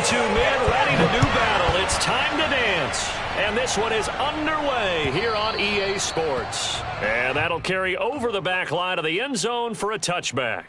two men ready to do battle. It's time to dance. And this one is underway here on EA Sports. And that'll carry over the back line of the end zone for a touchback.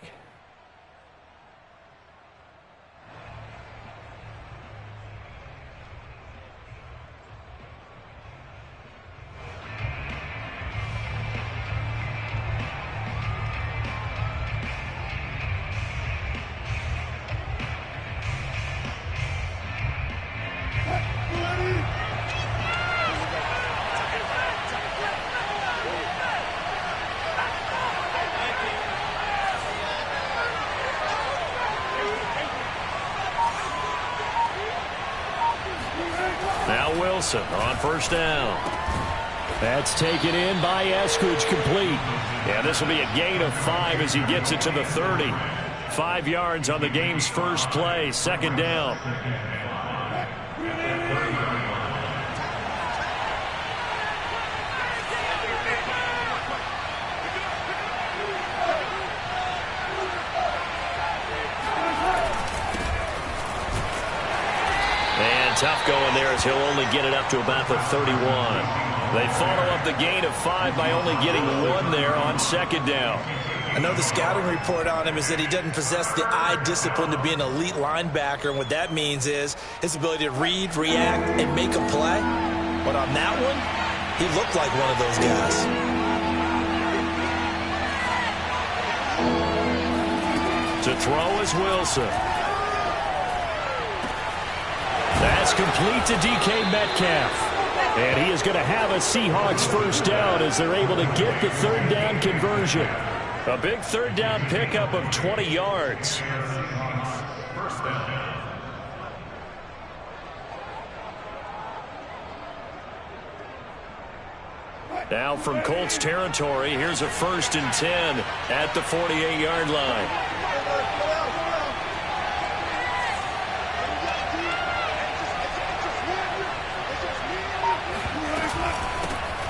Now Wilson on first down. That's taken in by Eskridge, complete. Yeah, this will be a gain of 5 as he gets it to the 30. 5 yards on the game's first play, second down. Tough going there as he'll only get it up to about the 31. They follow up the gain of 5 by only getting 1 there on second down. I know the scouting report on him is that he doesn't possess the eye discipline to be an elite linebacker, and what that means is his ability to read, react, and make a play. But on that one, he looked like one of those guys. To throw is Wilson. That's complete to DK Metcalf. And he is going to have a Seahawks first down as they're able to get the third down conversion. A big third down pickup of 20 yards. Now from Colts territory, here's a 1st and 10 at the 48-yard line.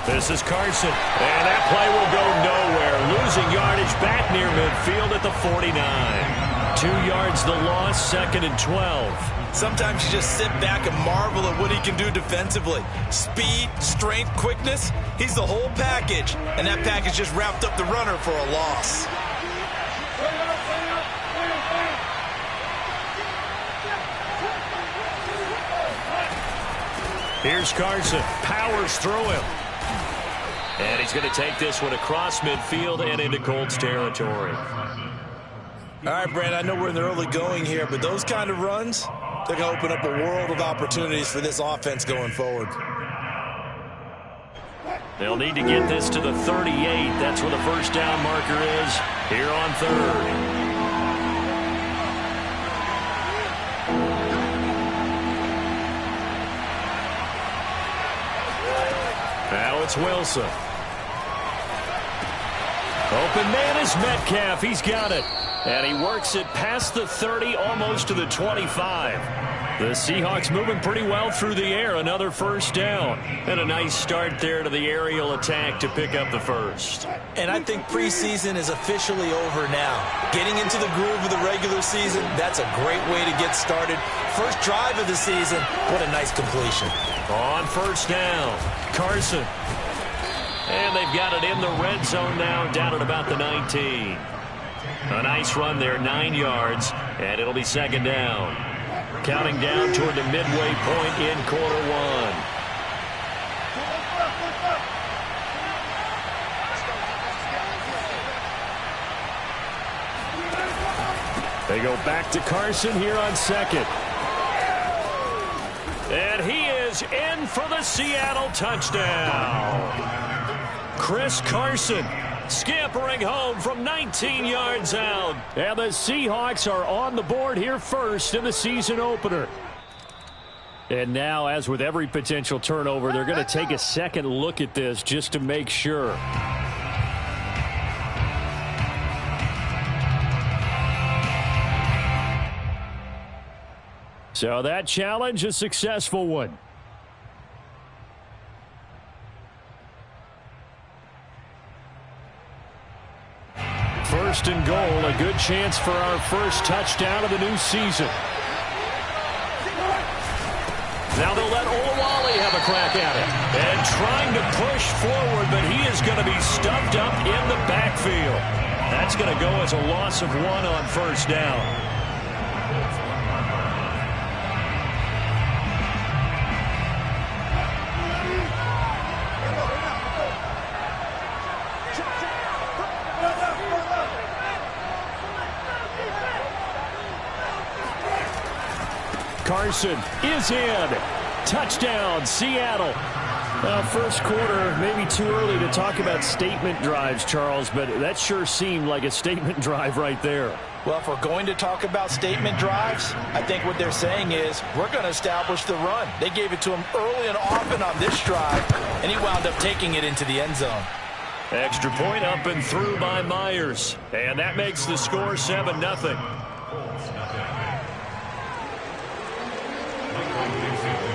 This is Carson, and that play will go nowhere. Losing yardage back near midfield at the 49. 2 yards the loss, 2nd and 12. Sometimes you just sit back and marvel at what he can do defensively. Speed, strength, quickness, he's the whole package. And that package just wrapped up the runner for a loss. Here's Carson, powers through him. And he's going to take this one across midfield and into Colts territory. All right, Brand, I know we're in the early going here, but those kind of runs, they're going to open up a world of opportunities for this offense going forward. They'll need to get this to the 38. That's where the first down marker is here on 3rd. Now it's Wilson. Open man is Metcalf. He's got it. And he works it past the 30, almost to the 25. The Seahawks moving pretty well through the air. Another first down. And a nice start there to the aerial attack to pick up the first. And I think preseason is officially over now. Getting into the groove of the regular season, that's a great way to get started. First drive of the season, what a nice completion. On first down, Carson. And they've got it in the red zone now, down at about the 19. A nice run there, 9 yards, and it'll be second down. Counting down toward the midway point in quarter 1. They go back to Carson here on second. And he is in for the Seattle touchdown. Chris Carson scampering home from 19 yards out. And the Seahawks are on the board here first in the season opener. And now, as with every potential turnover, they're going to take a second look at this just to make sure. So that challenge, a successful one. First and goal, a good chance for our first touchdown of the new season. Now they'll let Olawale have a crack at it. And trying to push forward, but he is going to be stuffed up in the backfield. That's going to go as a loss of 1 on first down. Carson is in. Touchdown, Seattle. First quarter, maybe too early to talk about statement drives, Charles, but that sure seemed like a statement drive right there. Well, if we're going to talk about statement drives, I think what they're saying is we're going to establish the run. They gave it to him early and often on this drive, and he wound up taking it into the end zone. Extra point up and through by Myers, and that makes the score 7-0.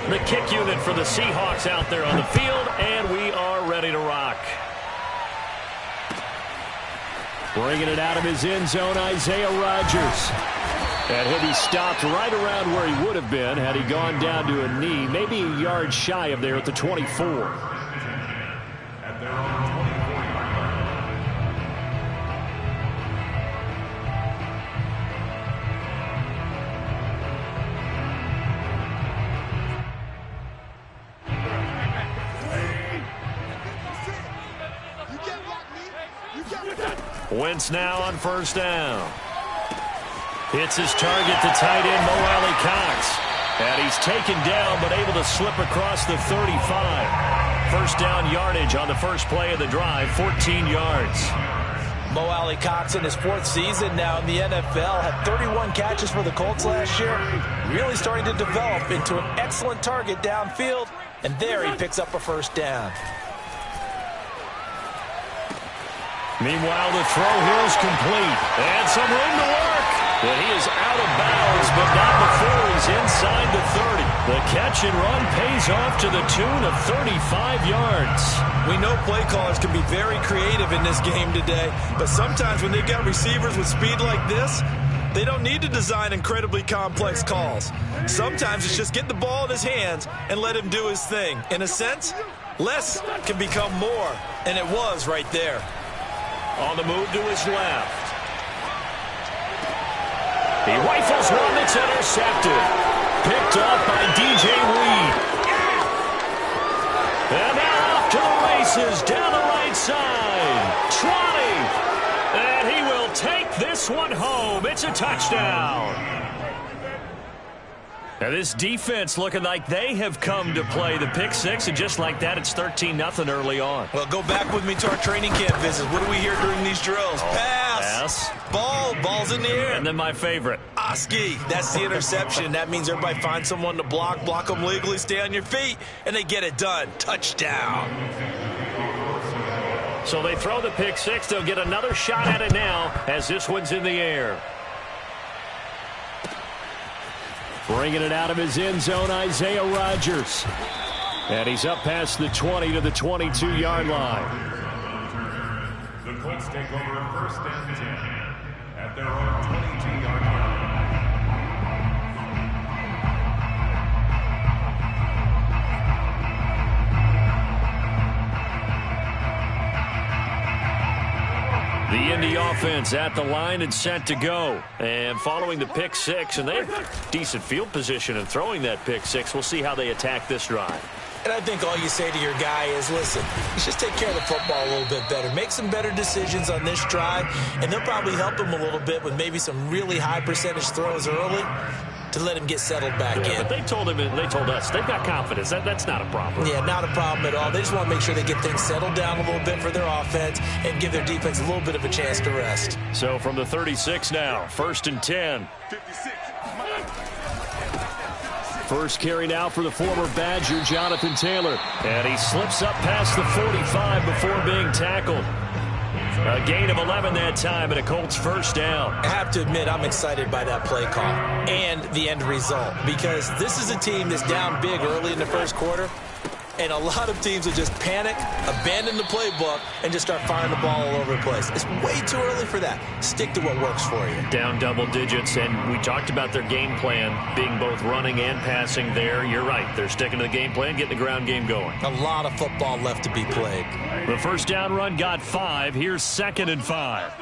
The kick unit for the Seahawks out there on the field, and we are ready to rock. Bringing it out of his end zone, Isaiah Rodgers. And he'll be stopped right around where he would have been had he gone down to a knee, maybe a yard shy of there at the 24. Wentz now on first down. Hits his target to tight end Mo Alley-Cox. And he's taken down but able to slip across the 35. First down yardage on the first play of the drive, 14 yards. Mo Alley-Cox in his 4th season now in the NFL had 31 catches for the Colts last year. Really starting to develop into an excellent target downfield. And there he picks up a first down. Meanwhile, the throw here is complete. And some room to work. And he is out of bounds, but not before he's inside the 30. The catch and run pays off to the tune of 35 yards. We know play callers can be very creative in this game today, but sometimes when they've got receivers with speed like this, they don't need to design incredibly complex calls. Sometimes it's just get the ball in his hands and let him do his thing. In a sense, less can become more, and it was right there. On the move to his left. He rifles one that's intercepted. Picked up by DJ Reed. And now off to the races down the right side. Trotting. And he will take this one home. It's a touchdown. Now this defense looking like they have come to play the pick six, and just like that, it's 13-0 early on. Well, go back with me to our training camp visit. What do we hear during these drills? Pass. Ball's in the air. And then my favorite. Oski. That's the interception. That means everybody finds someone to block them legally, stay on your feet, and they get it done. Touchdown. So they throw the pick six. They'll get another shot at it now as this one's in the air. Bringing it out of his end zone, Isaiah Rodgers. And he's up past the 20 to the 22-yard line. The Colts take over first and 10 at their own 22-yard line. The Indy offense at the line and set to go. And following the pick six, and they have decent field position in throwing that pick six. We'll see how they attack this drive. And I think all you say to your guy is, listen, let's just take care of the football a little bit better. Make some better decisions on this drive, and they'll probably help him a little bit with maybe some really high percentage throws early to let him get settled back in. But they told him, they told us, they've got confidence. That's not a problem. Yeah, not a problem at all. They just want to make sure they get things settled down a little bit for their offense and give their defense a little bit of a chance to rest. So from the 36 now, first and 10. 56. First carry now for the former Badger, Jonathan Taylor. And he slips up past the 45 before being tackled. A gain of 11 that time and a Colts first down. I have to admit, I'm excited by that play call and the end result, because this is a team that's down big early in the first quarter, And a lot of teams will just panic, abandon the playbook, and just start firing the ball all over the place. It's way too early for that. Stick to what works for you. Down double digits, and we talked about their game plan being both running and passing there. You're right. They're sticking to the game plan, getting the ground game going. A lot of football left to be played. The first down run got 5. Here's 2nd and 5.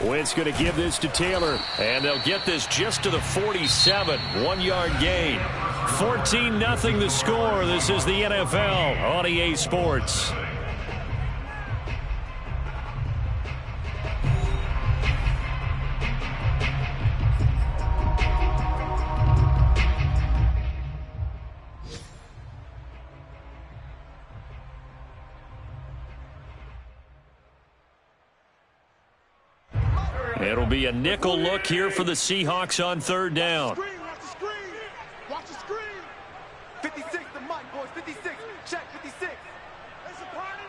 Wentz going to give this to Taylor, and they'll get this just to the 47. 1-yard gain. 14-0 the score. This is the NFL on EA Sports. It'll be a nickel look here for the Seahawks on 3rd down. Watch the screen. Watch the screen. 56 the mic, boys. 56. Check 56. It's a party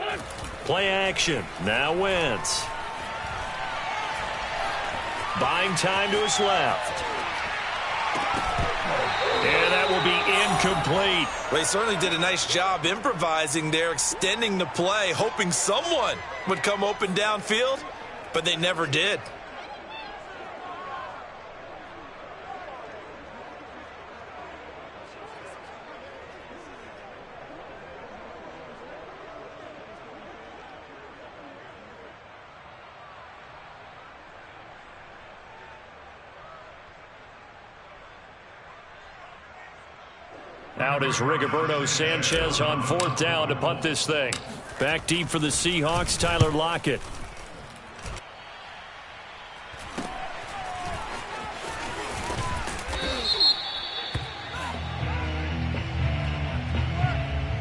now. Play action. Now Wentz. Buying time to his left. And that will be incomplete. Well, he certainly did a nice job improvising there, extending the play, hoping someone would come open downfield, but they never did. Out is Rigoberto Sanchez on 4th down to punt this thing. Back deep for the Seahawks, Tyler Lockett.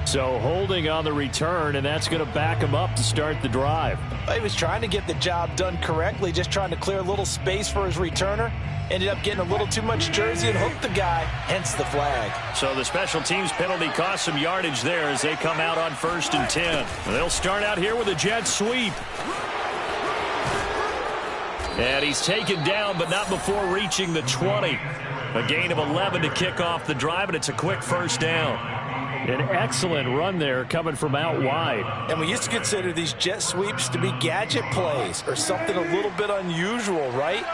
So holding on the return, and that's going to back him up to start the drive. He was trying to get the job done correctly, just trying to clear a little space for his returner. Ended up getting a little too much jersey and hooked the guy, hence the flag. So the special teams penalty cost some yardage there as they come out on 1st and 10. They'll start out here with a jet sweep. And he's taken down, but not before reaching the 20. A gain of 11 to kick off the drive, and it's a quick 1st down. An excellent run there coming from out wide. And we used to consider these jet sweeps to be gadget plays or something a little bit unusual, right?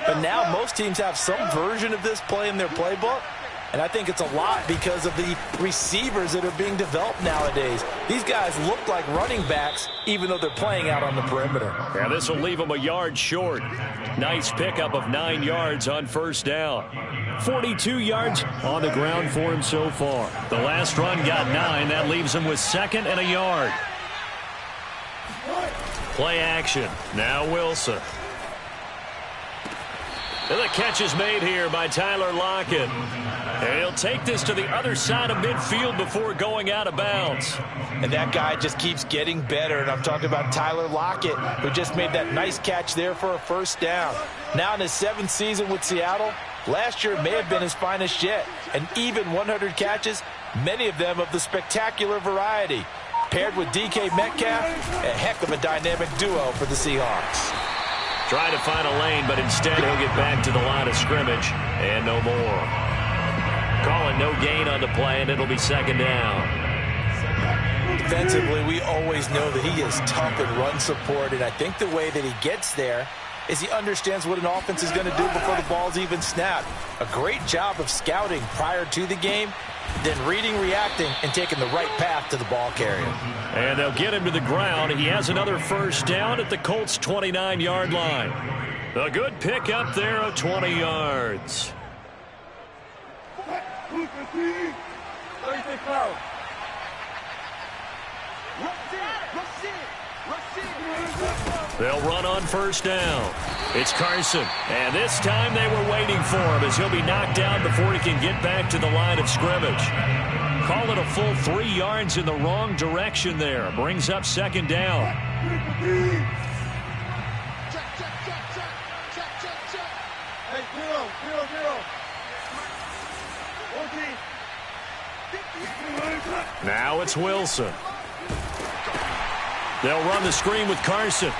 But now most teams have some version of this play in their playbook. And I think it's a lot because of the receivers that are being developed nowadays. These guys look like running backs even though they're playing out on the perimeter. Yeah, this will leave them a yard short. Nice pickup of 9 yards on 1st down. 42 yards on the ground for him so far. The last run got 9. That leaves him with 2nd and a yard. Play action. Now Wilson. And the catch is made here by Tyler Lockett. And he'll take this to the other side of midfield before going out of bounds. And that guy just keeps getting better. And I'm talking about Tyler Lockett, who just made that nice catch there for a 1st down. Now in his 7th season with Seattle, last year may have been his finest yet. And even 100 catches, many of them of the spectacular variety. Paired with DK Metcalf, a heck of a dynamic duo for the Seahawks. Try to find a lane, but instead he'll get back to the line of scrimmage and no more. Calling no gain on the play, and it'll be 2nd down. Defensively, we always know that he is tough in run support, and I think the way that he gets there is he understands what an offense is going to do before the ball's even snapped. A great job of scouting prior to the game, then reading, reacting, and taking the right path to the ball carrier. And they'll get him to the ground. He has another 1st down at the Colts' 29-yard line. A good pickup there of 20 yards. They'll run on 1st down. It's Carson, and this time they were waiting for him as he'll be knocked down before he can get back to the line of scrimmage. Call it a full 3 yards in the wrong direction there. Brings up 2nd down. Now it's Wilson. They'll run the screen with Carson.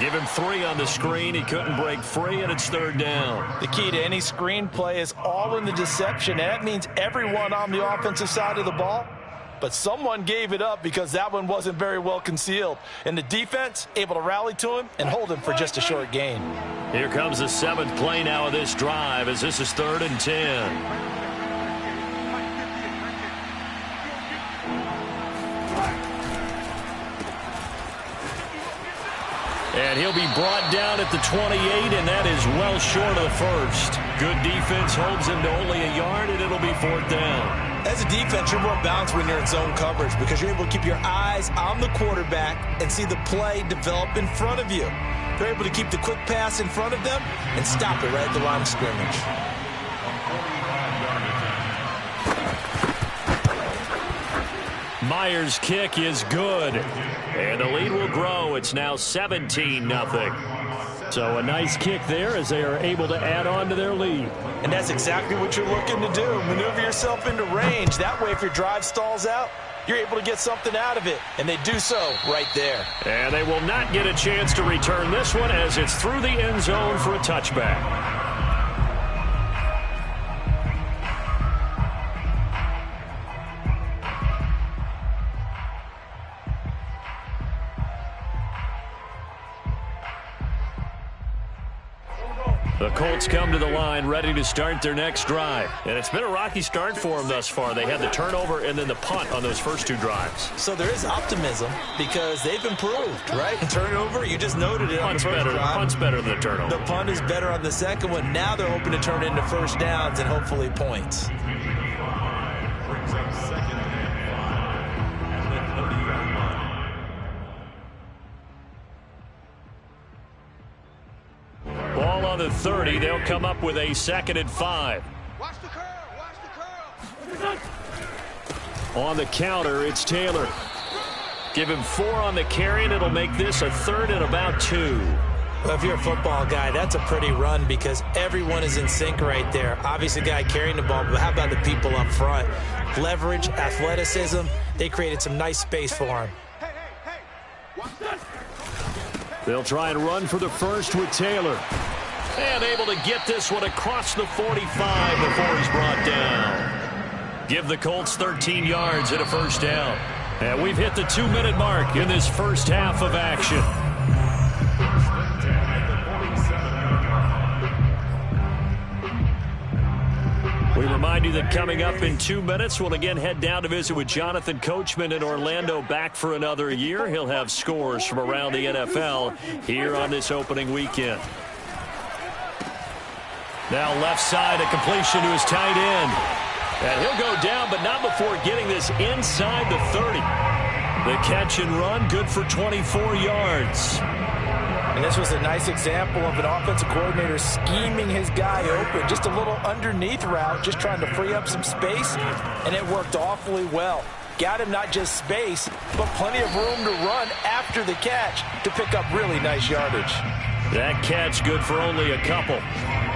Give him 3 on the screen. He couldn't break free, and it's 3rd down. The key to any screen play is all in the deception. And that means everyone on the offensive side of the ball. But someone gave it up because that one wasn't very well concealed. And the defense able to rally to him and hold him for just a short gain. Here comes the 7th play now of this drive as this is 3rd and 10. And he'll be brought down at the 28, and that is well short of the first. Good defense holds him to only a yard, and it'll be 4th down. As a defense, you're more balanced when you're in zone coverage because you're able to keep your eyes on the quarterback and see the play develop in front of you. They're able to keep the quick pass in front of them and stop it right at the line of scrimmage. Myers' kick is good. And the lead will grow. It's now 17-0. So a nice kick there as they are able to add on to their lead. And that's exactly what you're looking to do. Maneuver yourself into range. That way, if your drive stalls out, you're able to get something out of it. And they do so right there. And they will not get a chance to return this one as it's through the end zone for a touchback. The Colts come to the line ready to start their next drive. And it's been a rocky start for them thus far. They had the turnover and then the punt on those first 2 drives. So there is optimism because they've improved, right? Turnover, you just noted it on the first drive. Punt's better than the turnover. The punt is better on the second one. Now they're hoping to turn it into first downs and hopefully points. Brings up 2nd and 5 at the 30-yard line. Ball on the 30. They'll come up with a 2nd and 5. Watch the curl. Watch the curl. On the counter, it's Taylor. Give him 4 on the carry, and it'll make this a 3rd and about 2. Well, if you're a football guy, that's a pretty run because everyone is in sync right there. Obviously, the guy carrying the ball, but how about the people up front? Leverage, athleticism, they created some nice space for him. Hey, hey, hey. Watch this. They'll try and run for the first with Taylor. And able to get this one across the 45 before he's brought down. Give the Colts 13 yards and a first down. And we've hit the 2-minute mark in this first half of action. We remind you that coming up in 2 minutes, we'll again head down to visit with Jonathan Coachman in Orlando, back for another year. He'll have scores from around the NFL here on this opening weekend. Now left side, a completion to his tight end. And he'll go down, but not before getting this inside the 30. The catch and run, good for 24 yards. And this was a nice example of an offensive coordinator scheming his guy open. Just a little underneath route, just trying to free up some space, and it worked awfully well. Got him not just space, but plenty of room to run after the catch to pick up really nice yardage. That catch good for only a couple.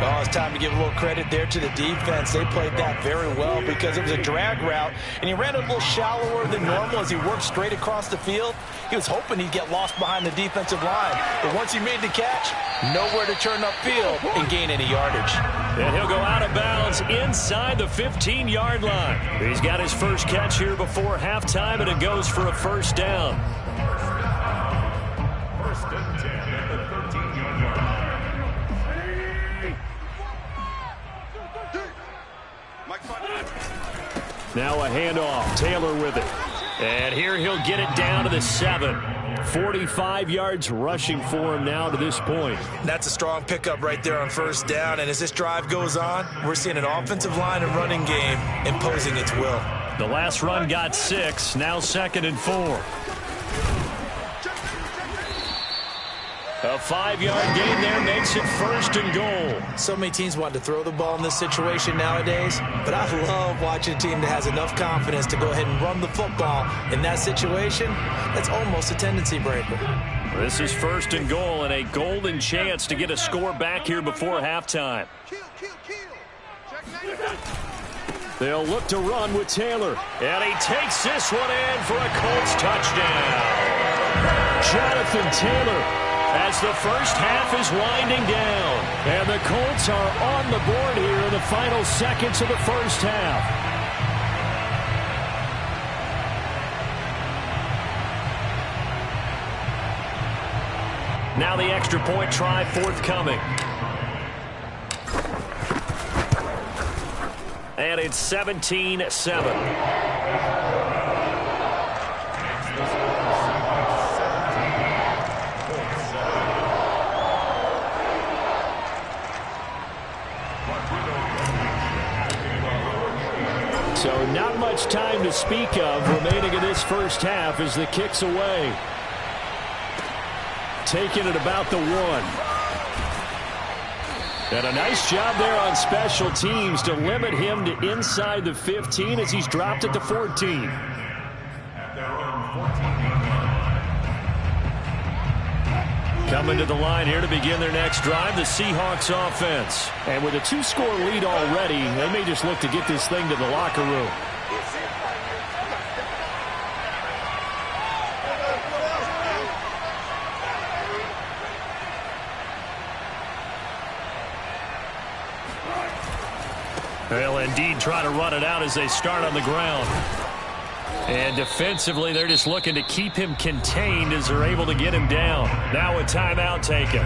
Oh, it's time to give a little credit there to the defense. They played that very well because it was a drag route, and he ran a little shallower than normal as he worked straight across the field. He was hoping he'd get lost behind the defensive line, but once he made the catch, nowhere to turn upfield and gain any yardage. And he'll go out of bounds inside the 15-yard line. He's got his first catch here before halftime, and it goes for a first down. First and 10 at the 13-yard line. Now a handoff. Taylor with it. And here he'll get it down to the 7. 45 yards rushing for him now to this point. That's a strong pickup right there on first down. And as this drive goes on, we're seeing an offensive line and running game imposing its will. The last run got 6. Now 2nd and 4. A 5-yard gain there makes it 1st and goal. So many teams want to throw the ball in this situation nowadays, but I love watching a team that has enough confidence to go ahead and run the football. In that situation, that's almost a tendency breaker. This is 1st and goal and a golden chance to get a score back here before halftime. They'll look to run with Taylor. And he takes this one in for a Colts touchdown. Jonathan Taylor as the first half is winding down. And the Colts are on the board here in the final seconds of the first half. Now the extra point try forthcoming. And it's 17-7. So not much time to speak of remaining in this first half as the kick's away. Taking it about the 1. And a nice job there on special teams to limit him to inside the 15 as he's dropped at the 14. Coming to the line here to begin their next drive, the Seahawks offense. And with a 2-score lead already, they may just look to get this thing to the locker room. They'll indeed try to run it out as they start on the ground. And defensively, they're just looking to keep him contained as they're able to get him down. Now a timeout taken.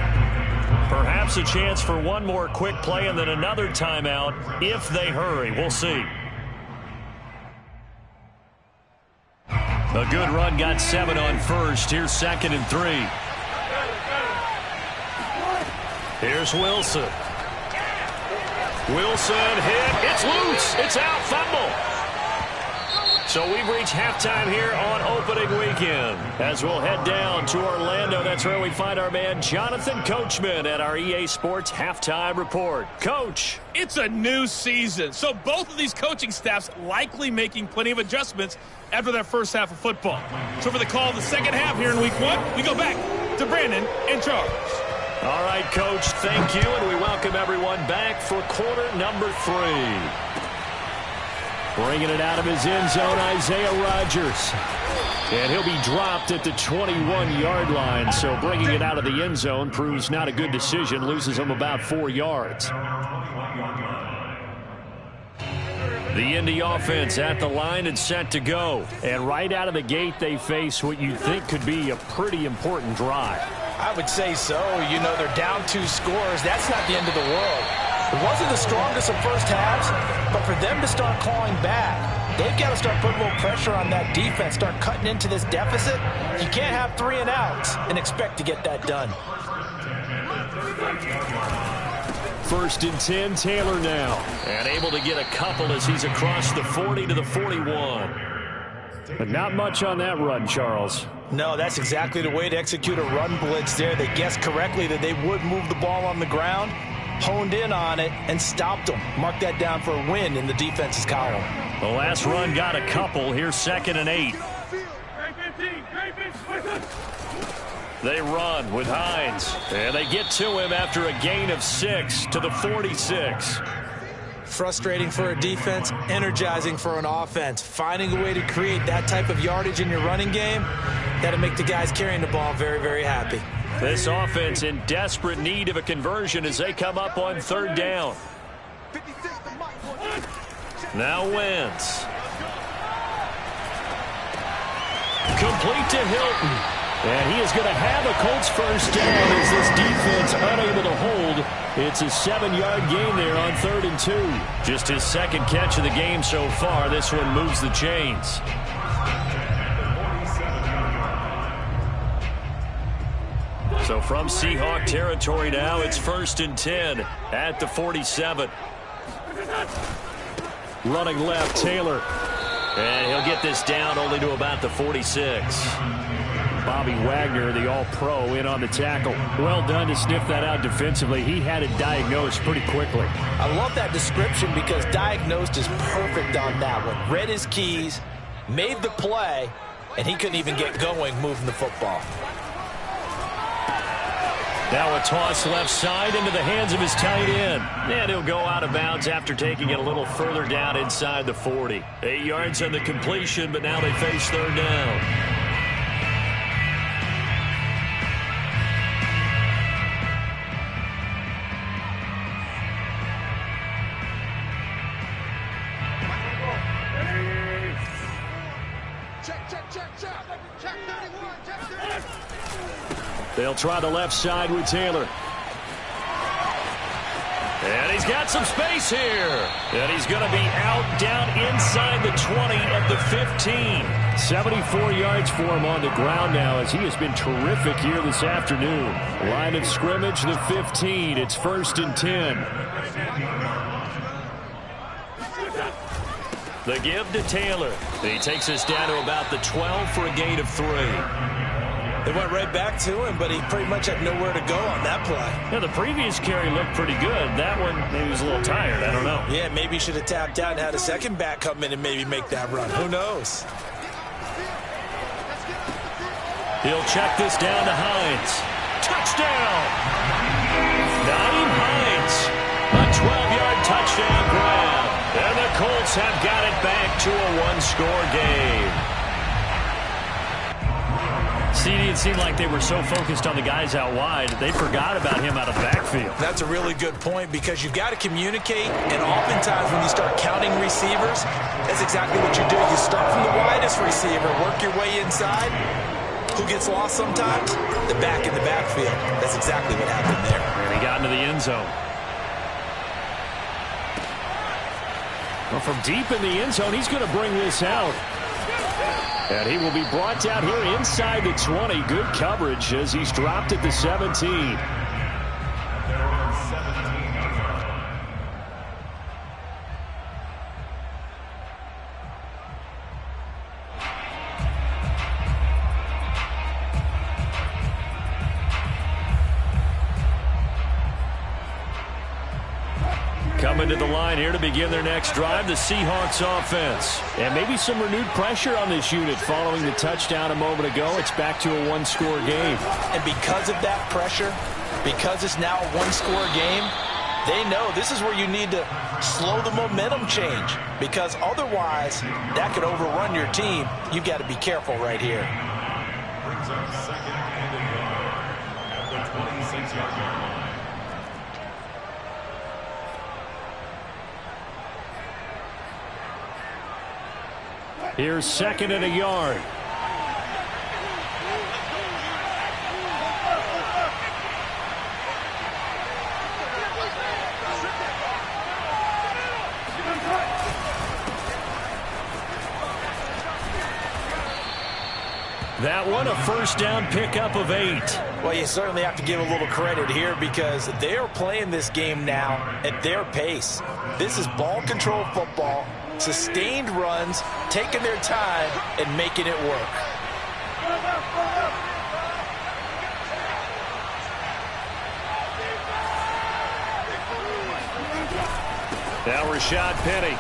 Perhaps a chance for one more quick play and then another timeout if they hurry. We'll see. A good run, got 7 on first. Here's 2nd and 3. Here's Wilson. Wilson hit. It's loose. It's out. Fumble. So we've reached halftime here on opening weekend. As we'll head down to Orlando, that's where we find our man Jonathan Coachman at our EA Sports Halftime Report. Coach. It's a new season, so both of these coaching staffs likely making plenty of adjustments after that first half of football. So for the call of the second half here in week 1, we go back to Brandon and Charles. All right, Coach, thank you, and we welcome everyone back for quarter number 3. Bringing it out of his end zone, Isaiah Rodgers. And he'll be dropped at the 21-yard line, so bringing it out of the end zone proves not a good decision, loses him about 4 yards. The Indy offense at the line and set to go. And right out of the gate, they face what you think could be a pretty important drive. I would say so. You know, they're down 2 scores. That's not the end of the world. It wasn't the strongest of first halves, but for them to start clawing back, they've got to start putting a little pressure on that defense, start cutting into this deficit. You can't have 3 and outs and expect to get that done. 1st and 10, Taylor now. And able to get a couple as he's across the 40 to the 41. But not much on that run, Charles. No, that's exactly the way to execute a run blitz there. They guessed correctly that they would move the ball on the ground, honed in on it, and stopped them. Mark that down for a win in the defense's column. The last run got a couple. Here's 2nd and 8. They run with Hines. And they get to him after a gain of 6 to the 46. Frustrating for a defense, energizing for an offense. Finding a way to create that type of yardage in your running game, that'll make the guys carrying the ball very, very happy. This offense in desperate need of a conversion as they come up on 3rd down. Now Wentz. Complete to Hilton. And he is going to have a Colts first down as this defense unable to hold. It's a 7-yard gain there on 3rd and 2. Just his 2nd catch of the game so far. This one moves the chains. So from Seahawk territory now, it's 1st and 10 at the 47. Running left, Taylor. And he'll get this down only to about the 46. Bobby Wagner, the all-pro, in on the tackle. Well done to sniff that out defensively. He had it diagnosed pretty quickly. I love that description because diagnosed is perfect on that one. Read his keys, made the play, and he couldn't even get going moving the football. Now a toss left side into the hands of his tight end. And he'll go out of bounds after taking it a little further down inside the 40. 8 yards on the completion, but now they face 3rd down. They'll try the left side with Taylor. And he's got some space here. And he's going to be out down inside the 20 at the 15. 74 yards for him on the ground now as he has been terrific here this afternoon. Line of scrimmage, the 15. It's 1st and 10. The give to Taylor. He takes us down to about the 12 for a gain of 3. They went right back to him, but he pretty much had nowhere to go on that play. Yeah, the previous carry looked pretty good. That one, maybe he was a little tired. I don't know. Yeah, maybe he should have tapped out and had a second back come in and maybe make that run. Who knows? He'll check this down to Hines. Touchdown! Naeem Hines. A 12-yard touchdown grab. And the Colts have got it back to a one-score game. CD, it seemed like they were so focused on the guys out wide, they forgot about him out of the backfield. That's a really good point because you've got to communicate, and oftentimes when you start counting receivers, that's exactly what you do. You start from the widest receiver, work your way inside. Who gets lost sometimes? The back in the backfield. That's exactly what happened there. And he got into the end zone. Well, from deep in the end zone, he's going to bring this out. And he will be brought down here inside the 20. Good coverage as he's dropped at the 17. Coming to the line here to begin their next drive, the Seahawks offense. And maybe some renewed pressure on this unit following the touchdown a moment ago. It's back to a one-score game. And because of that pressure, because it's now a one-score game, they know this is where you need to slow the momentum change. Because otherwise, that could overrun your team. You've got to be careful right here. Brings up second and a yard at the 26-yard line. Here's 2nd and a yard. That one, a first down pickup of 8. Well, you certainly have to give a little credit here because they are playing this game now at their pace. This is ball control football. Sustained runs, taking their time, and making it work. Now Rashad Penny.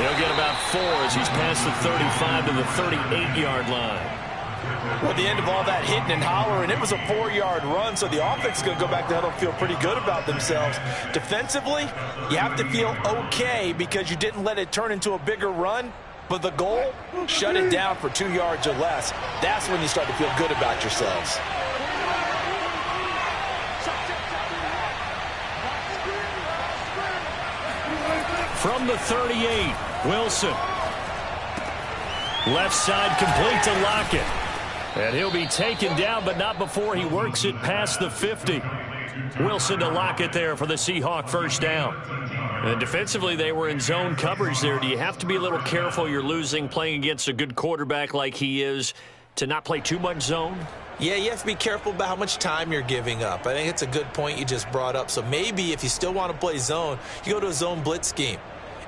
He'll get about 4 as he's past the 35 to the 38-yard line. Well, at the end of all that hitting and hollering, it was a 4-yard run, so the offense is going to go back to huddle and feel pretty good about themselves. Defensively, you have to feel okay because you didn't let it turn into a bigger run, but the goal, shut it down for 2 yards or less. That's when you start to feel good about yourselves. From the 38, Wilson. Left side complete to Lockett. And he'll be taken down, but not before he works it past the 50. Wilson to Lockett there for the Seahawk first down. And defensively, they were in zone coverage there. Do you have to be a little careful? You're losing playing against a good quarterback like he is to not play too much zone? Yeah, you have to be careful about how much time you're giving up. I think it's a good point you just brought up. So maybe if you still want to play zone, you go to a zone blitz scheme.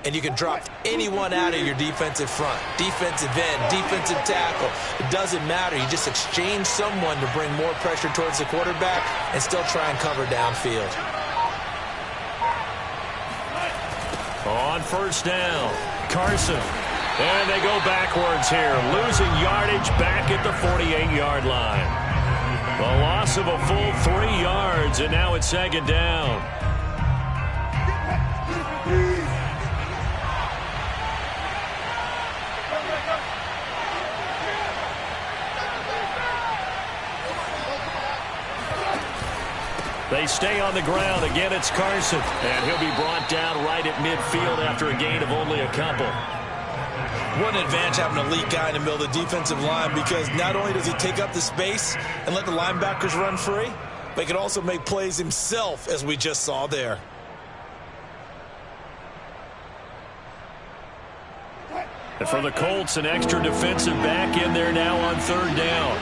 And you can drop anyone out of your defensive front. Defensive end, defensive tackle. It doesn't matter. You just exchange someone to bring more pressure towards the quarterback and still try and cover downfield. On first down, Carson. And they go backwards here, losing yardage back at the 48-yard line. A loss of a full 3 yards, and now it's 2nd down. They stay on the ground. Again, it's Carson. And he'll be brought down right at midfield after a gain of only a couple. What an advantage having an elite guy in the middle of the defensive line, because not only does he take up the space and let the linebackers run free, but he can also make plays himself, as we just saw there. And for the Colts, an extra defensive back in there now on third down.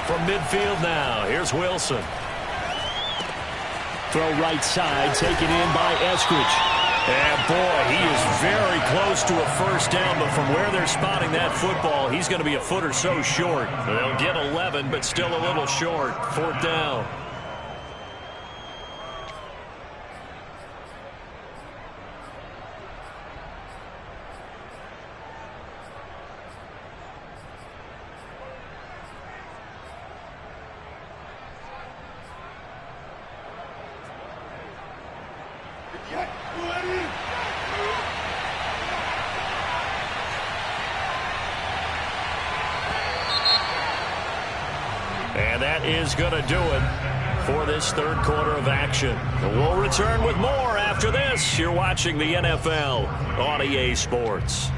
From midfield now, here's Wilson. Throw right side, taken in by Eskridge. And boy, he is very close to a first down, but from where they're spotting that football, he's going to be a foot or so short. They'll get 11, but still a little short. Fourth down. And that is going to do it for this third quarter of action. We'll return with more after this. You're watching the NFL on EA Sports.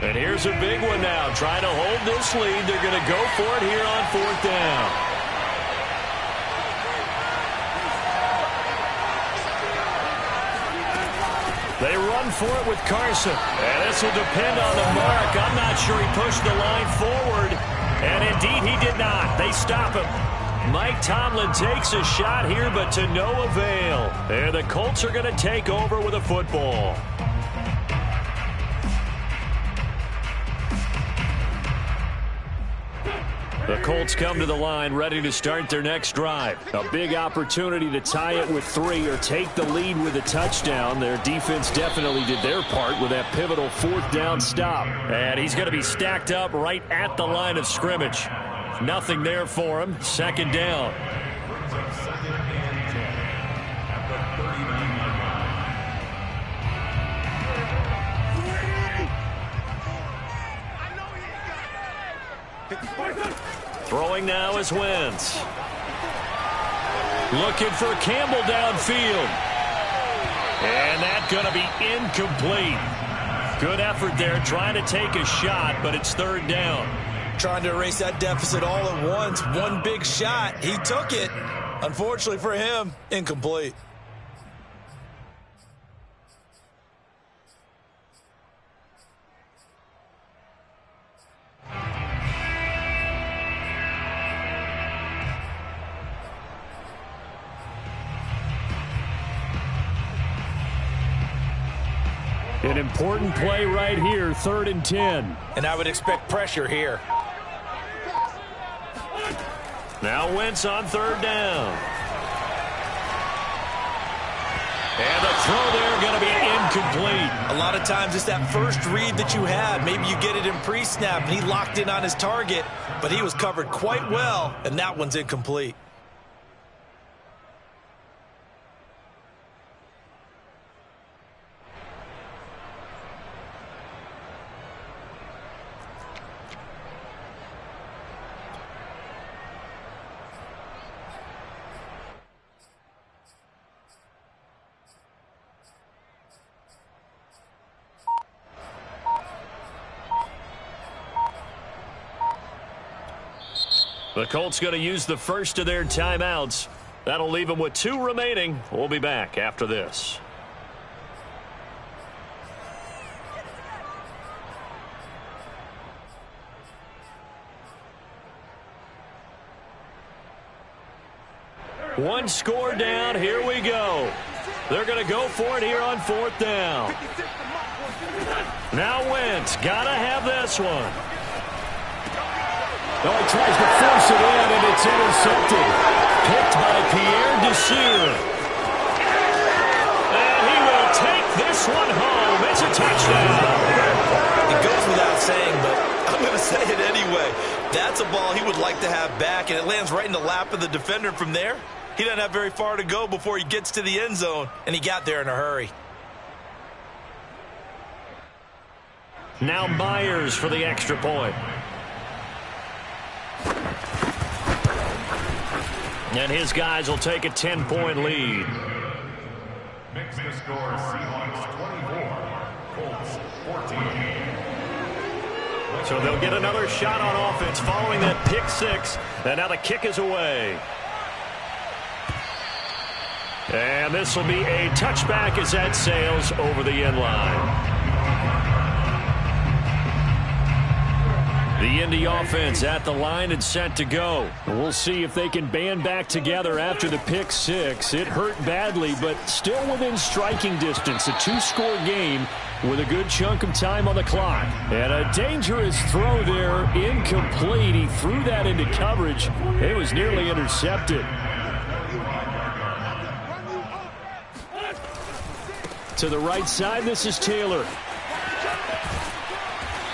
And here's a big one now. Trying to hold this lead. They're going to go for it here on fourth down. They run for it with Carson. And this will depend on the mark. I'm not sure he pushed the line forward. And indeed he did not. They stop him. Mike Tomlin takes a shot here, but to no avail. And the Colts are going to take over with a football. The Colts come to the line ready to start their next drive. A big opportunity to tie it with 3 or take the lead with a touchdown. Their defense definitely did their part with that pivotal fourth down stop. And he's going to be stacked up right at the line of scrimmage. Nothing there for him. Second down. Throwing now is Wentz. Looking for Campbell downfield. And that's going to be incomplete. Good effort there trying to take a shot, but it's third down. Trying to erase that deficit all at once. One big shot. He took it. Unfortunately for him, incomplete. An important play right here, 3rd and 10. And I would expect pressure here. Now Wentz on third down. And the throw there going to be incomplete. A lot of times it's that first read that you have. Maybe you get it in pre-snap, and he locked in on his target, but he was covered quite well, and that one's incomplete. The Colts going to use the first of their timeouts. That'll leave them with 2 remaining. We'll be back after this. One score down. Here we go. They're going to go for it here on fourth down. Now Wentz. Got to have this one. Oh, he tries to force it in, and it's It's intercepted. Picked by Pierre Desir. And he will take this one home. It's a touchdown. It goes without saying, but I'm going to say it anyway. That's a ball he would like to have back, and it lands right in the lap of the defender. From there, he doesn't have very far to go before he gets to the end zone, and he got there in a hurry. Now Myers for the extra point. And his guys will take a 10-point lead. Makes the score Seahawks 24, Colts 14. So they'll get another shot on offense following that pick six. And now the kick is away. And this will be a touchback as that sails over the end line. The Indy offense at the line and set to go. We'll see if they can band back together after the pick six. It hurt badly, but still within striking distance. A two-score game with a good chunk of time on the clock. And a dangerous throw there, incomplete. He threw that into coverage. It was nearly intercepted. To the right side, this is Taylor.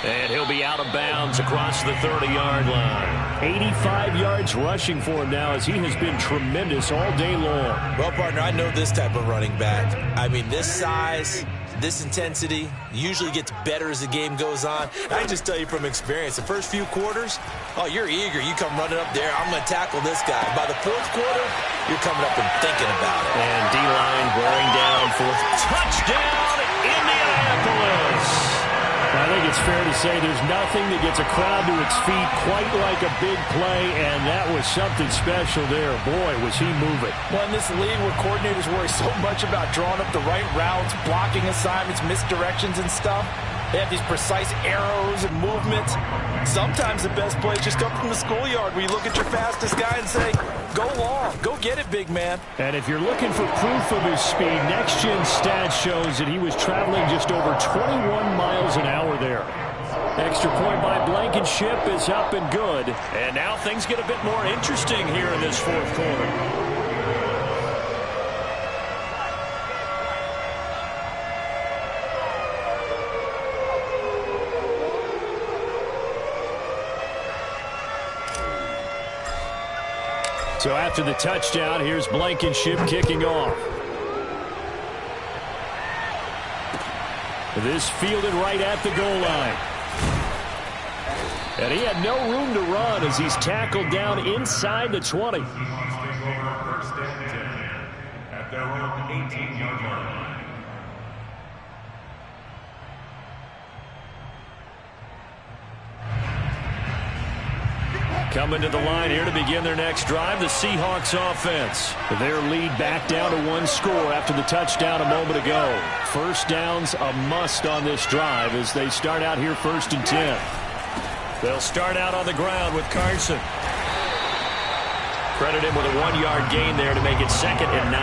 And he'll be out of bounds across the 30-yard line. 85 yards rushing for him now as he has been tremendous all day long. Well, partner, I know this type of running back. I mean, this size, this intensity usually gets better as the game goes on. I can just tell you from experience, the first few quarters, oh, you're eager. You come running up there, I'm going to tackle this guy. By the fourth quarter, you're coming up and thinking about it. And D-line wearing down for touchdown, Indianapolis. I think it's fair to say there's nothing that gets a crowd to its feet quite like a big play, and that was something special there. Boy, was he moving. Well, in this league where coordinators worry so much about drawing up the right routes, blocking assignments, misdirections and stuff, they have these precise arrows and movements. Sometimes the best plays just come from the schoolyard where you look at your fastest guy and say, go long, go get it, big man. And if you're looking for proof of his speed, Next Gen Stats shows that he was traveling just over 21 miles an hour there. Extra point by Blankenship is up and good. And now things get a bit more interesting here in this fourth quarter. So after the touchdown, here's Blankenship kicking off. This fielded right at the goal line. And he had no room to run as he's tackled down inside the 20. Seahawks take over first and 10 at their own 18-yard line. Coming to the line here to begin their next drive, the Seahawks offense. Their lead back down to one score after the touchdown a moment ago. First down's a must on this drive as they start out here first and 10. They'll start out on the ground with Carson. Credit him with a 1-yard gain there to make it 2nd and 9.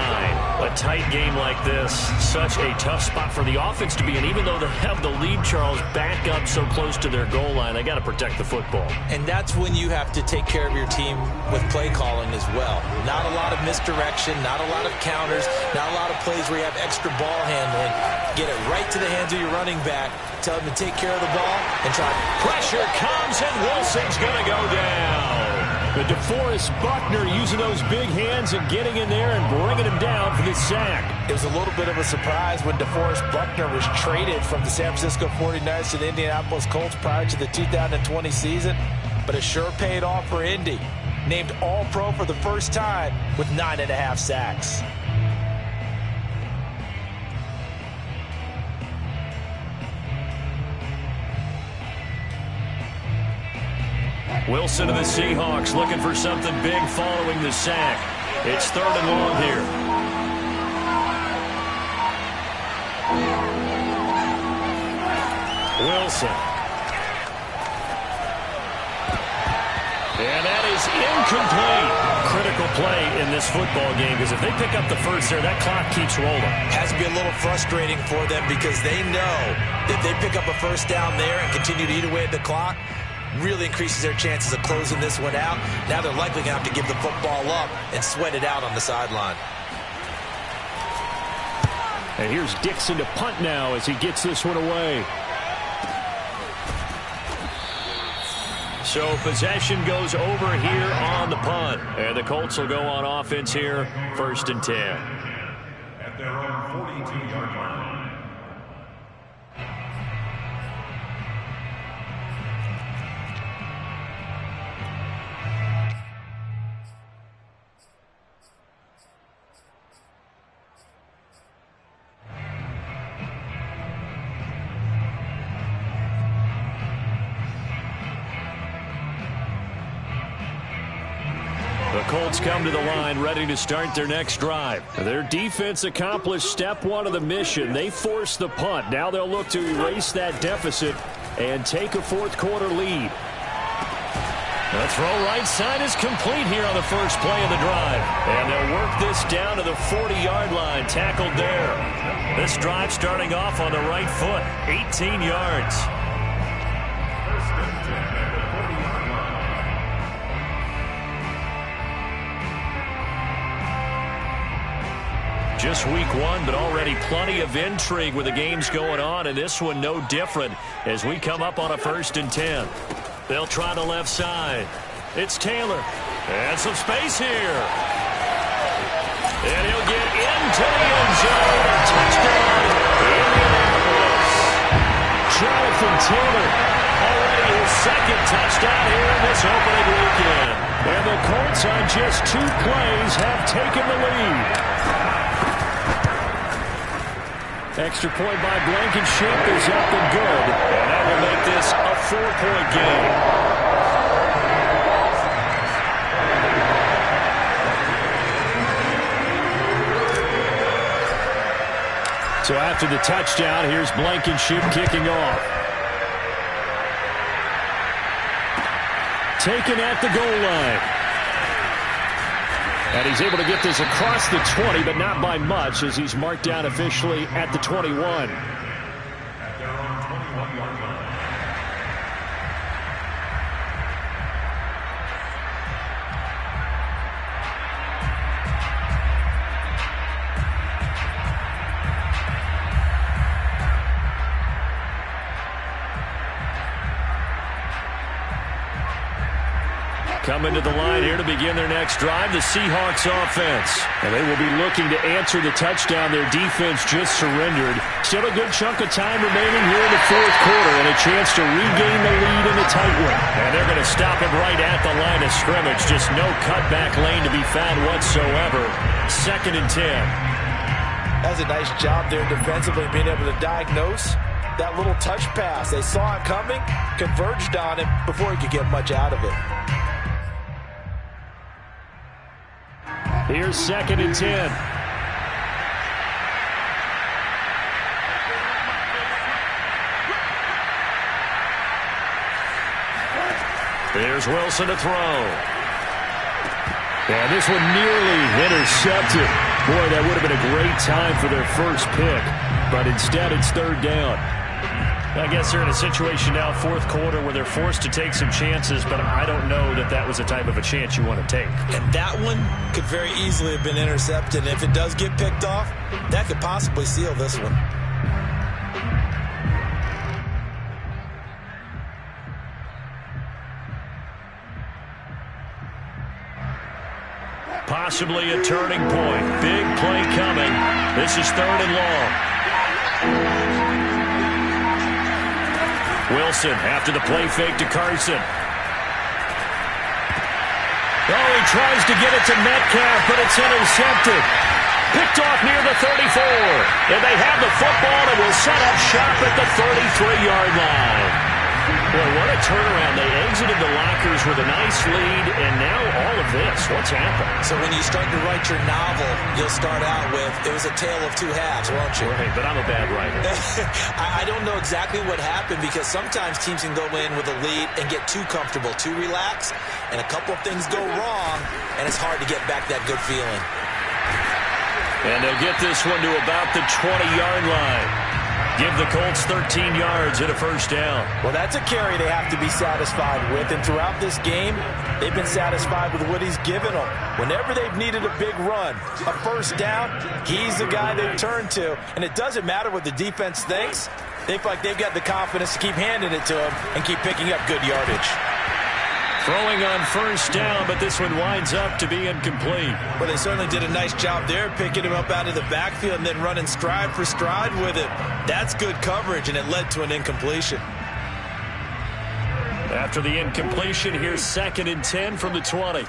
A tight game like this, such a tough spot for the offense to be in. Even though they have the lead, Charles, back up so close to their goal line, they got to protect the football. And that's when you have to take care of your team with play calling as well. Not a lot of misdirection, not a lot of counters, not a lot of plays where you have extra ball handling. Get it right to the hands of your running back. Tell him to take care of the ball and try. Pressure comes, and Wilson's going to go down. But DeForest Buckner using those big hands and getting in there and bringing him down for the sack. It was a little bit of a surprise when DeForest Buckner was traded from the San Francisco 49ers to the Indianapolis Colts prior to the 2020 season. But it sure paid off for Indy. Named All-Pro for the first time with 9.5 sacks. Wilson of the Seahawks looking for something big following the sack. It's 3rd and long here. Wilson. And that is incomplete. Critical play in this football game because if they pick up the first there, that clock keeps rolling. Has to be a little frustrating for them because they know if they pick up a first down there and continue to eat away at the clock, really increases their chances of closing this one out. Now they're likely going to have to give the football up and sweat it out on the sideline. And here's Dixon to punt now as he gets this one away. So possession goes over here on the punt. And the Colts will go on offense here, 1st and 10. At their own 42-yard line. The Colts come to the line ready to start their next drive. Their defense accomplished step 1 of the mission. They forced the punt. Now they'll look to erase that deficit and take a 4th quarter lead. The throw right side is complete here on the first play of the drive. And they'll work this down to the 40-yard line, tackled there. This drive starting off on the right foot, 18 yards. Just week 1, but already plenty of intrigue with the games going on, and this one no different as we come up on a 1st and 10. They'll try the left side. It's Taylor. And some space here. And he'll get into the end zone. A touchdown, Indianapolis. Jonathan Taylor, already his 2nd touchdown here in this opening weekend. And the Colts on just 2 plays have taken the lead. Extra point by Blankenship is up and good. And that will make this a 4-point game. So after the touchdown, here's Blankenship kicking off. Taken at the goal line. And he's able to get this across the 20, but not by much, as he's marked down officially at the 21. At their own 21-yard line. Coming to the line here to begin their next drive, the Seahawks offense. And they will be looking to answer the touchdown their defense just surrendered. Still a good chunk of time remaining here in the 4th quarter and a chance to regain the lead in a tight one. And they're going to stop it right at the line of scrimmage. Just no cutback lane to be found whatsoever. 2nd and 10. That's a nice job there defensively, being able to diagnose that little touch pass. They saw it coming, converged on it before he could get much out of it. Here's 2nd and 10. There's Wilson to throw. And this one nearly intercepted. Boy, that would have been a great time for their first pick. But instead, it's 3rd down. I guess they're in a situation now, 4th quarter, where they're forced to take some chances, but I don't know that that was the type of a chance you want to take. And that one could very easily have been intercepted. And if it does get picked off, that could possibly seal this one. Possibly a turning point. Big play coming. This is 3rd and long. Wilson after the play fake to Carson. Oh, he tries to get it to Metcalf, but it's intercepted. Picked off near the 34. And they have the football and will set up shop at the 33-yard line. Boy, what a turnaround. They exited the lockers with a nice lead, and now all of this. What's happened? So when you start to write your novel, you'll start out with, it was a tale of 2 halves, won't you? Right, but I'm a bad writer. I don't know exactly what happened, because sometimes teams can go in with a lead and get too comfortable, too relaxed, and a couple of things go wrong, and it's hard to get back that good feeling. And they'll get this one to about the 20-yard line. give the Colts 13 yards and a first down. Well, that's a carry they have to be satisfied with. And throughout this game, they've been satisfied with what he's given them. Whenever they've needed a big run, a first down, he's the guy they turn to. And it doesn't matter what the defense thinks. They feel like they've got the confidence to keep handing it to him and keep picking up good yardage. Throwing on first down, but this one winds up to be incomplete. Well, they certainly did a nice job there, picking him up out of the backfield and then running stride for stride with it. That's good coverage, and it led to an incompletion. After the incompletion, here's 2nd and 10 from the 20.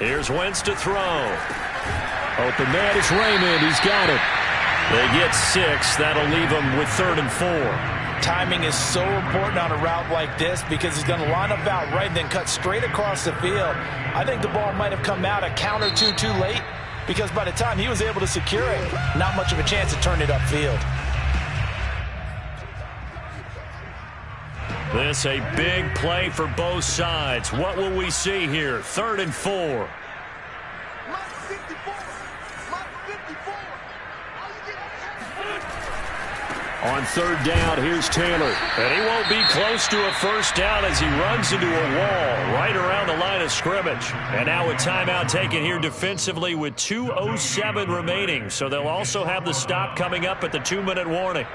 Here's Wentz to throw. Open man is Raymond. He's got it. They get 6. That'll leave them with 3rd and 4. Timing is so important on a route like this because he's going to line up out right and then cut straight across the field. I think the ball might have come out a count or two too late because by the time he was able to secure it, not much of a chance to turn it upfield. This a big play for both sides. What will we see here? 3rd and 4. On 3rd down, here's Taylor. And he won't be close to a first down as he runs into a wall right around the line of scrimmage. And now a timeout taken here defensively with 2:07 remaining. So they'll also have the stop coming up at the 2-minute warning.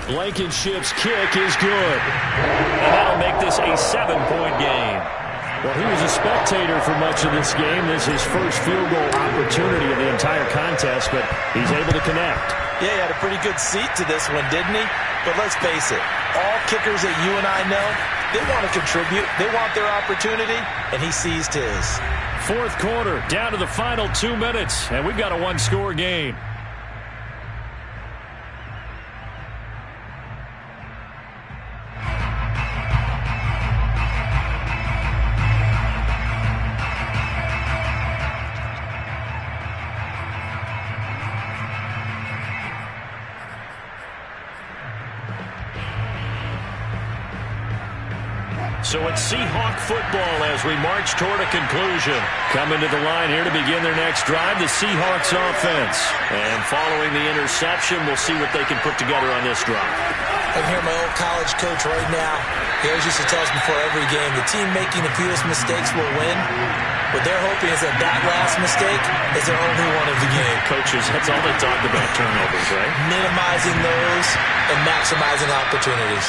Blankenship's kick is good. And that'll make this a 7-point game. Well, he was a spectator for much of this game. This is his first field goal opportunity of the entire contest, but he's able to connect. Yeah, he had a pretty good seat to this one, didn't he? But let's face it, all kickers that you and I know, they want to contribute. They want their opportunity, and he seized his. 4th quarter, down to the final 2 minutes, and we've got a 1-score game. So it's Seahawk football as we march toward a conclusion. Coming to the line here to begin their next drive, the Seahawks offense. And following the interception, we'll see what they can put together on this drive. I can hear my old college coach right now. He always used to tell us before every game, the team making the fewest mistakes will win. What they're hoping is that that last mistake is their only one of the game. Coaches, that's all they talk about, turnovers, right? Minimizing those and maximizing opportunities.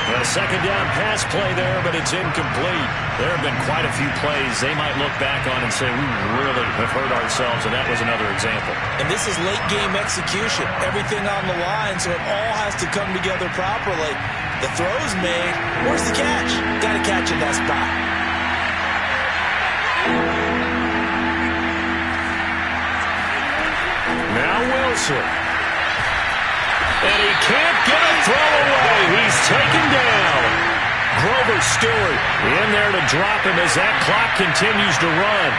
A 2nd down pass play there, but it's incomplete. There have been quite a few plays they might look back on and say, we really have hurt ourselves, and that was another example. And this is late game execution. Everything on the line, so it all has to come together properly. The throw's made. Where's the catch? Got to catch in that spot. Now Wilson. And he can't get a throw away. He's taken down. Grover Stewart in there to drop him as that clock continues to run.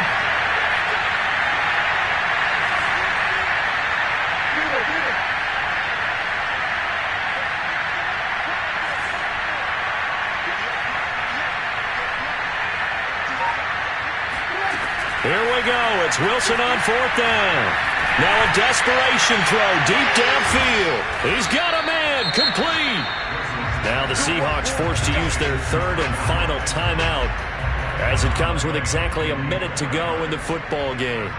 Here we go. It's Wilson on 4th down. Now a desperation throw deep downfield. He's got a man. Complete. Now the Seahawks forced to use their 3rd and final timeout as it comes with exactly a minute to go in the football game.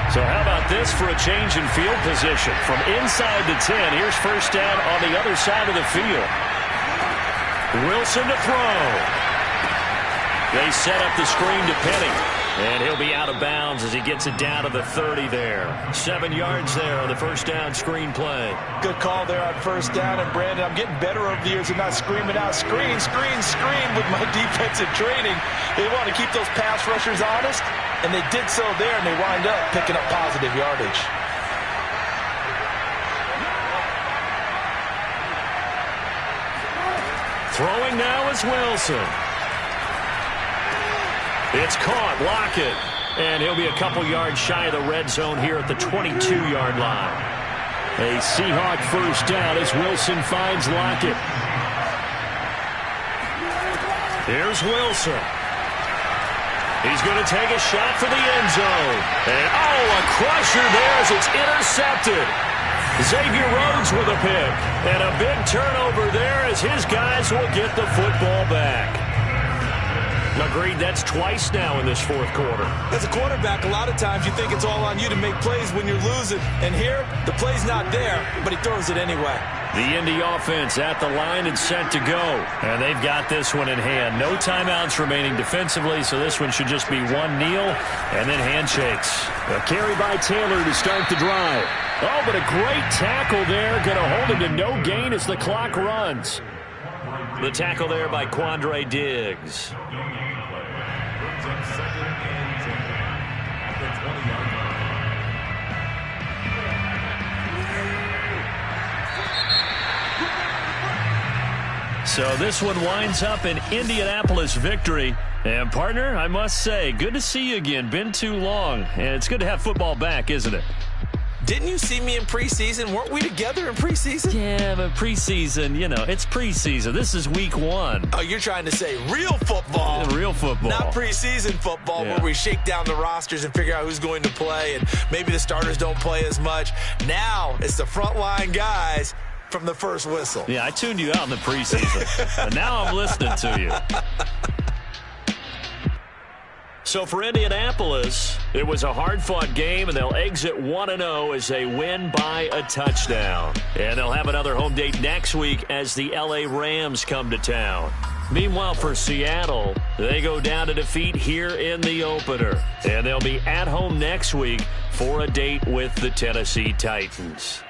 So how about this for a change in field position? From inside the 10, here's first down on the other side of the field. Wilson to throw. They set up the screen to Penny. And he'll be out of bounds as he gets it down to the 30 there. 7 yards there on the first down screen play. Good call there on first down. And, Brandon, I'm getting better over the years of not screaming out, screen, screen, screen with my defensive training. They want to keep those pass rushers honest, and they did so there, and they wind up picking up positive yardage. Throwing now is Wilson. It's caught. Lockett. And he'll be a couple yards shy of the red zone here at the 22-yard line. A Seahawk first down as Wilson finds Lockett. Here's Wilson. He's going to take a shot for the end zone. And, a crusher there as it's intercepted. Xavier Rhodes with a pick. And a big turnover there as his guys will get the football back. Agreed, that's twice now in this fourth quarter. As a quarterback, a lot of times you think it's all on you to make plays when you're losing. And here, the play's not there, but he throws it anyway. The Indy offense at the line and set to go. And they've got this one in hand. No timeouts remaining defensively, so this one should just be one kneel and then handshakes. A carry by Taylor to start the drive. Oh, but a great tackle there. Going to hold him to no gain as the clock runs. The tackle there by Quandre Diggs. So this one winds up an Indianapolis victory. And, partner, I must say, good to see you again. Been too long. And it's good to have football back, isn't it? Didn't you see me in preseason? Weren't we together in preseason? Yeah, but preseason, it's preseason. This is week 1. Oh, you're trying to say real football. Yeah, real football. Not preseason football where we shake down the rosters and figure out who's going to play, and maybe the starters don't play as much. Now it's the frontline guys from the first whistle. Yeah, I tuned you out in the preseason. But now I'm listening to you. So for Indianapolis, it was a hard-fought game, and they'll exit 1-0 as they win by a touchdown. And they'll have another home date next week as the L.A. Rams come to town. Meanwhile, for Seattle, they go down to defeat here in the opener. And they'll be at home next week for a date with the Tennessee Titans.